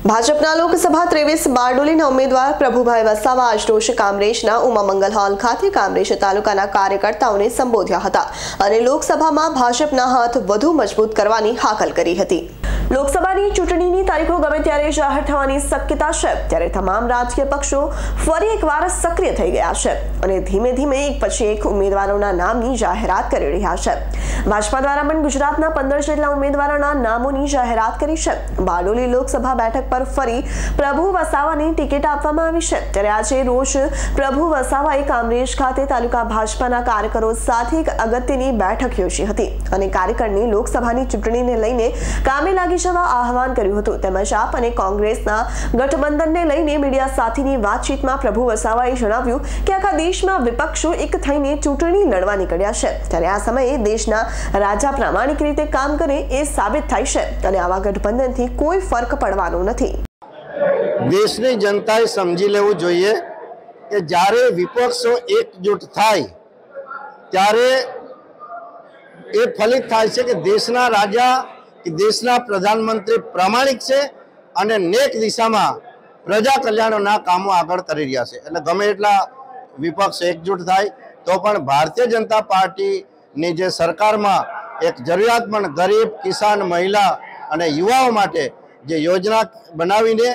ભાજપના લોકસભા 23 બારડોલીના ઉમેદવાર પ્રભુભાઈ વસાવા આજરોજ કામરેજના ઉમા મંગલ હોલ ખાતે કામરેજ તાલુકાના કાર્યકર્તાઓને સંબોધ્યા હતા અને લોકસભામાં ભાજપના હાથ વધુ મજબૂત કરવાની હાકલ કરી હતી। લોકસભાની ચૂંટણીની તારીખો ગમે ત્યારે જાહેર થવાની શક્યતા છે, ત્યારે તમામ રાજકીય પક્ષો ફરી એકવાર સક્રિય થઈ ગયા છે અને ધીમે ધીમે એક પછી એક ઉમેદવારોના નામની જાહેરાત કરી રહ્યા છે। ભાજપા દ્વારા પણ ગુજરાતના 15 જેટલા ઉમેદવારોના નામોની જાહેરાત કરી છે। બારડોલી લોકસભા બેઠક પર ફરી પ્રભુ વસાવાને ટિકિટ આપવામાં આવી છે, ત્યારે આજે રોજ પ્રભુ વસાવાએ કામરેજ ખાતે તાલુકા ભાજપાના કાર્યકરો સાથે એક અગત્યની બેઠક યોજી હતી અને કાર્યકરની લોકસભાની ચૂંટણીને લઈને કામે લાગી જવા આહવાન કર્યું હતું। તેમજ આપ અને કોંગ્રેસના ગઠબંધનને લઈને મીડિયા સાથેની વાતચીતમાં પ્રભુ વસાવાએ જણાવ્યું કે આખા દેશમાં વિપક્ષો એક થઈને ચૂંટણી લડવા નીકળ્યા છે, ત્યારે આ સમયે દેશના રાજા પ્રામાણિક રીતે કામ કરે એ સાબિત થાય છે અને આવા ગઠબંધનથી કોઈ ફરક પડવાનો નથી। દેશની જનતાએ સમજી લેવું જોઈએ કે જ્યારે વિપક્ષો એકજૂટ થાય ત્યારે એ ફલિત થાય છે કે દેશના રાજા કે દેશના પ્રધાનમંત્રી પ્રામાણિક છે અને નેક દિશામાં પ્રજા કલ્યાણના કામો આગળ કરી રહ્યા છે। એટલે ગમે એટલા વિપક્ષ એકજૂટ થાય તો પણ ભારતીય જનતા પાર્ટીની જે સરકારમાં એક જરૂરિયાતમંદ ગરીબ, કિસાન, મહિલા અને યુવાઓ માટે જે યોજના બનાવીને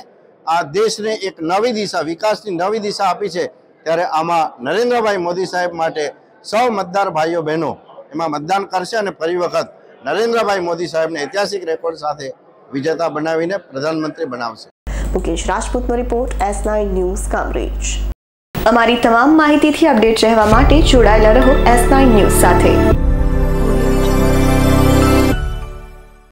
આ દેશને એક નવી દિશા, વિકાસની નવી દિશા આપી છે, ત્યારે આમાં નરેન્દ્રભાઈ મોદી સાહેબ માટે સૌ મતદાર ભાઈઓ બહેનો એમાં મતદાન કરશે અને ફરી વખત નરેન્દ્રભાઈ મોદી સાહેબને ઐતિહાસિક રેકોર્ડ સાથે વિજેતા બનાવીને પ્રધાનમંત્રી બનાવશે। મુકેશ રાજપૂતનો રિપોર્ટ, S9 ન્યૂઝ કામરેજ। અમારી તમામ માહિતીથી અપડેટ રહેવા માટે જોડાયેલા રહો S9 ન્યૂઝ સાથે।